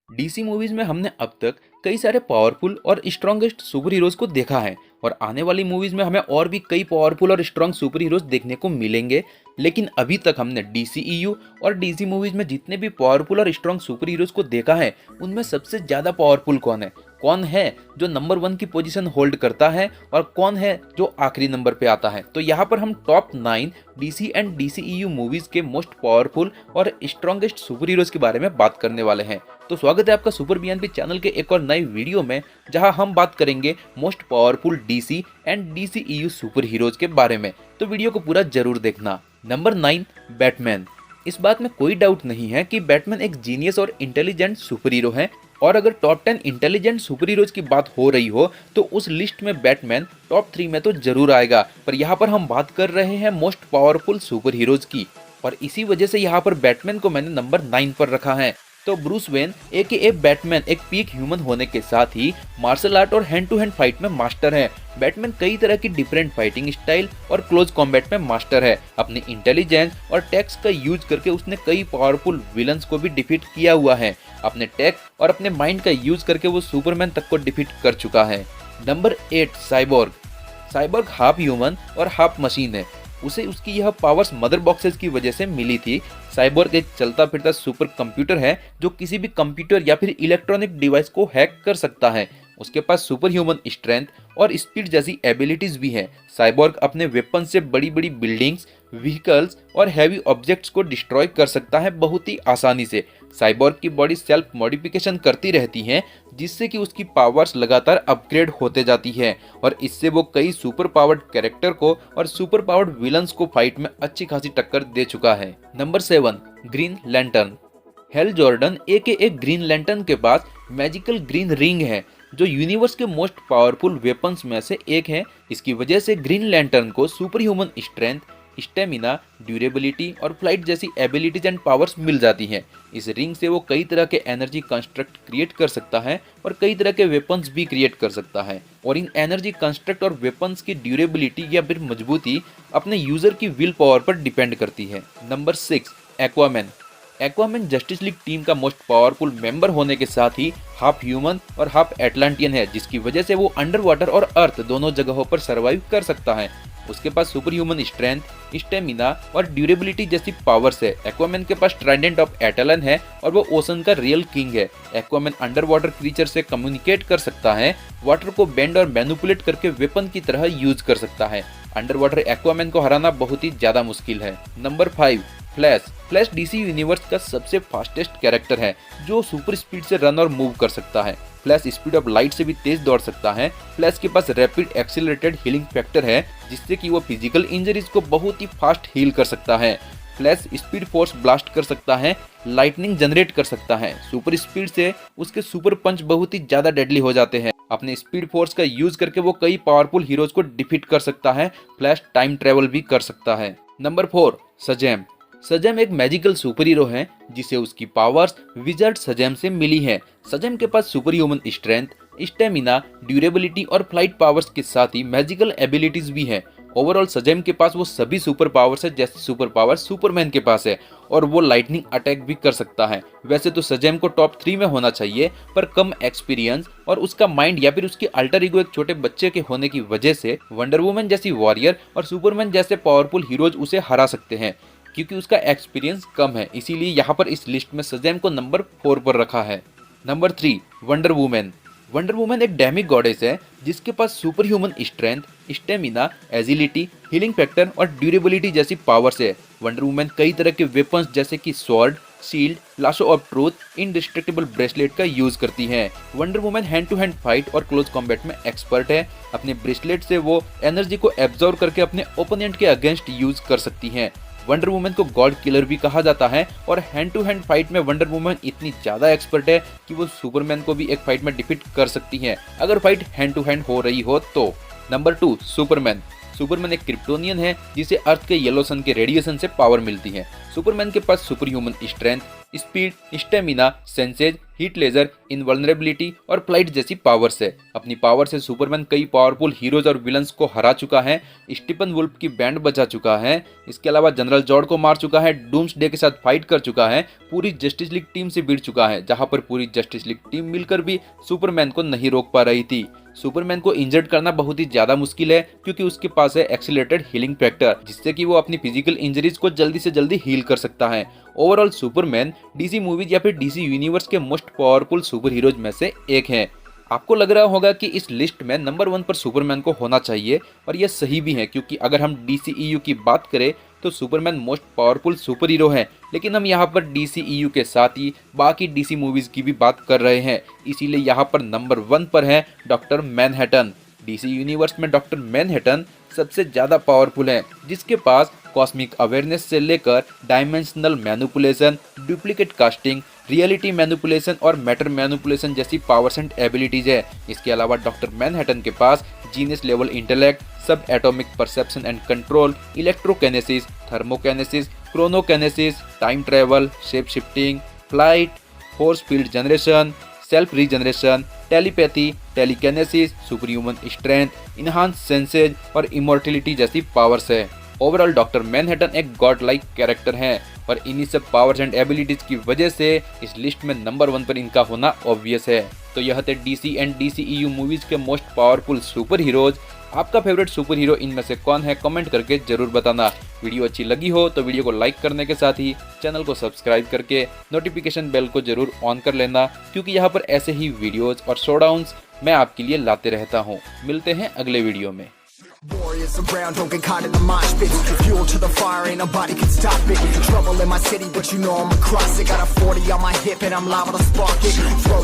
DC movies में हमने अब तक कई सारे पावरफुल और स्ट्रॉन्गेस्ट सुपर हीरोज को देखा है और आने वाली मूवीज में हमें और भी कई पावरफुल और स्ट्रॉन्ग सुपर हीरोज देखने को मिलेंगे। लेकिन अभी तक हमने डीसीईयू और डीसी मूवीज में जितने भी पावरफुल और स्ट्रॉन्ग सुपर हीरोज को देखा है उनमें सबसे ज्यादा पावरफुल कौन है जो नंबर 1 की पोजीशन होल्ड करता है और कौन है जो आखिरी नंबर पे आता है। तो यहाँ पर हम top 9 DC and DCEU movies के मोस्ट पावरफुल और स्ट्रॉन्गेस्ट सुपर हीरोज के बारे में बात करने वाले हैं। तो स्वागत है आपका सुपर बीएनपी चैनल के एक और नए वीडियो में, जहां हम बात करेंगे most powerful DC and DCEU super heroes के बारे में। तो वीडियो को पूरा जरूर देखना। Number 9, Batman. इस बात में कोई डाउट नहीं है कि बैटमैन एक जीनियस और इंटेलिजेंट सुपर हीरो है और अगर टॉप 10 इंटेलिजेंट सुपर हीरोज की बात हो रही हो तो उस लिस्ट में बैटमैन टॉप 3 में तो जरूर आएगा। पर यहाँ पर हम बात कर रहे हैं मोस्ट पावरफुल सुपर हीरोज की और इसी वजह से यहाँ पर बैटमैन को मैंने नंबर 9 पर रखा है। तो ब्रूस वेन ए बैटमैन एक पीक ह्यूमन होने के साथ ही मार्शल आर्ट और हैंड टू हैंड फाइट में मास्टर है। बैटमैन कई तरह की डिफरेंट फाइटिंग स्टाइल और क्लोज कॉम्बैट में मास्टर है। अपनी इंटेलिजेंस और टैक्स का यूज करके उसने कई पावरफुल विलन्स को भी डिफीट किया हुआ है। अपने टैक और अपने माइंड का यूज करके वो सुपरमैन तक को डिफीट कर चुका है। Number 8, cyborg. Cyborg half human और हाफ मशीन है। उसे उसकी यह पावर्स मदर बॉक्सेस की वजह से मिली थी। साइबोर्ग एक चलता फिरता सुपर कंप्यूटर है जो किसी भी कंप्यूटर या फिर इलेक्ट्रॉनिक डिवाइस को हैक कर सकता है। उसके पास सुपर ह्यूमन स्ट्रेंथ और स्पीड जैसी एबिलिटीज भी है। साइबोर्ग अपने वेपन से बड़ी बड़ी बिल्डिंग्स, व्हीकल्स और हैवी ऑब्जेक्ट्स को डिस्ट्रॉय कर सकता है बहुत ही आसानी से। साइबोर्ग की बॉडी सेल्फ मॉडिफिकेशन करती रहती है जिससे कि उसकी पावर्स लगातार अपग्रेड होते जाती है और इससे वो कई सुपर पावर्ड कैरेक्टर को और सुपर पावर्ड विलन्स को फाइट में अच्छी खासी टक्कर दे चुका है। Number 7, green lantern. Hello Jordan एक ग्रीन लैंटर्न के पास मैजिकल ग्रीन रिंग है जो यूनिवर्स के मोस्ट पावरफुल वेपन्स में से एक है। इसकी वजह से ग्रीन लैंटर्न को super human strength, stamina, durability और फ्लाइट जैसी एबिलिटीज एंड पावर्स मिल जाती हैं। इस रिंग से वो कई तरह के एनर्जी कंस्ट्रक्ट क्रिएट कर सकता है और कई तरह के वेपन्स भी क्रिएट कर सकता है और इन एनर्जी कंस्ट्रक्ट और वेपन्स की ड्यूरेबिलिटी या फिर मजबूती अपने यूजर की विल पावर पर डिपेंड करती है। Number 6, Aquaman. Aquaman justice league team का मोस्ट पावरफुल मेंबर होने के साथ ही हाफ ह्यूमन और हाफ एटलांटियन है, जिसकी वजह से वो अंडर वाटर और अर्थ दोनों जगहों पर सरवाइव कर सकता है। उसके पास सुपर ह्यूमन स्ट्रेंथ, स्टेमिना और ड्यूरेबिलिटी जैसी पावर्स है। एक्वामैन के पास ट्राइडेंट ऑफ एटलन है और वो ओशन का रियल किंग है। एक्वामैन अंडर वाटर क्रीचर से कम्युनिकेट कर सकता है, वाटर को बेंड और मैनिपुलेट करके वेपन की तरह यूज कर सकता है। अंडर वाटर एक्वामैन को हराना बहुत ही ज्यादा मुश्किल है। Number 5, flash. Flash DC universe का सबसे फास्टेस्ट कैरेक्टर है जो सुपर स्पीड से रन और मूव कर सकता है। फ्लैश स्पीड ऑफ लाइट से भी तेज दौड़ सकता है। फ्लैश के पास रैपिड एक्सीलरेटेड हीलिंग फैक्टर है जिससे कि वो फिजिकल इंजरीज को बहुत ही फास्ट हील कर सकता है। फ्लैश स्पीड फोर्स ब्लास्ट कर सकता है, लाइटनिंग जनरेट कर सकता है। सुपर स्पीड से उसके सुपर पंच बहुत ही ज्यादा डेडली हो जाते हैं। अपने स्पीड फोर्स का यूज करके वो कई पावरफुल हीरोज को डिफीट कर सकता है। फ्लैश टाइम ट्रेवल भी कर सकता है। नंबर 4, सजैम। सजैम एक मैजिकल सुपर हीरो है जिसे उसकी पावर्स विजर्ड सजैम से मिली है। सजैम के पास super human strength, stamina, durability और फ्लाइट पावर्स के साथ ही मैजिकल एबिलिटीज भी है। ओवरऑल सजैम के पास वो सभी सुपर पावर्स है जैसे सुपर पावर सुपरमैन के पास है और वो लाइटनिंग अटैक भी कर सकता है। वैसे तो सजैम को टॉप 3 में होना चाहिए पर कम एक्सपीरियंस और उसका माइंड या फिर उसकी अल्टर ईगो एक छोटे बच्चे के होने की वजह से वंडर वुमन जैसी वॉरियर और सुपरमैन जैसे पावरफुल हीरोज उसे हरा सकते हैं क्योंकि उसका एक्सपीरियंस कम है। इसीलिए यहाँ पर इस लिस्ट में सजैम को नंबर 4 पर रखा है। Number 3, wonder woman. Wonder woman एक डेमी गॉडेस है जिसके पास super human strength, stamina, agility, healing factor और ड्यूरेबिलिटी जैसी पावर्स है। वंडर वुमन कई तरह के वेपन्स जैसे कि sword, shield, lasso of truth, indestructible bracelet का यूज करती है। Wonder woman hand to hand fight और क्लोज कॉम्बैट में एक्सपर्ट है। अपने ब्रेसलेट से वो एनर्जी को एब्जॉर्ब करके अपने ओपोनेंट के अगेंस्ट यूज कर सकती है। वंडर वुमन को गॉड किलर भी कहा जाता है और हैंड टू हैंड फाइट में वंडर वुमन इतनी ज्यादा एक्सपर्ट है कि वो सुपरमैन को भी एक फाइट में डिफीट कर सकती है अगर फाइट हैंड टू हैंड हो रही हो तो। Number 2, Superman. सुपरमैन एक क्रिप्टोनियन है जिसे अर्थ के येलो सन के रेडिएशन से पावर मिलती है। सुपरमैन के पास super human strength, speed, stamina, senses, heat laser, invulnerability और फ्लाइट जैसी पावर्स है। अपनी पावर से सुपरमैन कई पावरफुल हीरोज और विलन्स को हरा चुका है, स्टीफन वुल्फ की बैंड बजा चुका है, इसके अलावा जनरल जॉर्ड को मार चुका है, डूम्सडे के साथ फाइट कर चुका है, पूरी जस्टिस लीग टीम से भिड़ चुका है, जहां पर पूरी जस्टिस लीग टीम मिलकर भी सुपरमैन को नहीं रोक पा रही थी। सुपरमैन को इंजर्ड करना बहुत ही ज्यादा मुश्किल है क्योंकि उसके पास है एक्सीलरेटेड हीलिंग फैक्टर, जिससे कि वो अपनी फिजिकल इंजरीज को जल्दी से जल्दी हील कर सकता है। ओवरऑल सुपरमैन डीसी मूवीज या फिर डीसी यूनिवर्स के मोस्ट पावरफुल सुपर हीरोज में से एक है। आपको लग रहा होगा कि इस लिस्ट में नंबर 1 पर सुपरमैन को होना चाहिए, और यह सही भी है क्योंकि अगर हम DCEU की बात करें तो Superman most powerful super hero है, लेकिन हम यहाँ पर DCEU के साथ ही बाकी DC मूवीज की भी बात कर रहे हैं, इसीलिए यहाँ पर नंबर 1 पर है डॉक्टर मैनहट्टन। DC यूनिवर्स में डॉक्टर मैनहट्टन सबसे ज़्यादा पावरफुल है, जिसके पास कॉस्मिक अवेयरनेस से लेकर dimensional manipulation, duplicate casting, reality manipulation और मैटर मैनिपुलेशन जैसी पावर्स एंड एबिलिटीज है। इसके अलावा डॉक्टर मैनहट्टन के पास genius level intellect, subatomic perception and control, electrokinesis, thermokinesis, chronokinesis, time travel, shape shifting, flight, force field generation, self regeneration, telepathy, telekinesis, super human strength, enhanced senses और immortality जैसी powers है। Overall doctor Manhattan एक god like character है और इन्हीं सब powers and abilities की वजह से इस लिस्ट में नंबर 1 पर इनका होना ऑब्वियस है। तो यह थे DC एंड DCEU मूवीज के मोस्ट पावरफुल सुपर हीरोज। आपका फेवरेट सुपर हीरो इनमें से कौन है, कमेंट करके जरूर बताना। वीडियो अच्छी लगी हो तो वीडियो को लाइक करने के साथ ही चैनल को सब्सक्राइब करके नोटिफिकेशन बेल को जरूर ऑन कर लेना, क्योंकि यहाँ पर ऐसे ही वीडियोज और शोडाउन्स मैं आपके लिए लाते रहता हूँ। मिलते हैं अगले वीडियो में। Warriors around, don't get caught in the mosh pit. Fuel to the fire, ain't nobody can stop it. Trouble in my city, but you know I'm across it. Got a 40 on my hip and I'm liable to spark it. Throw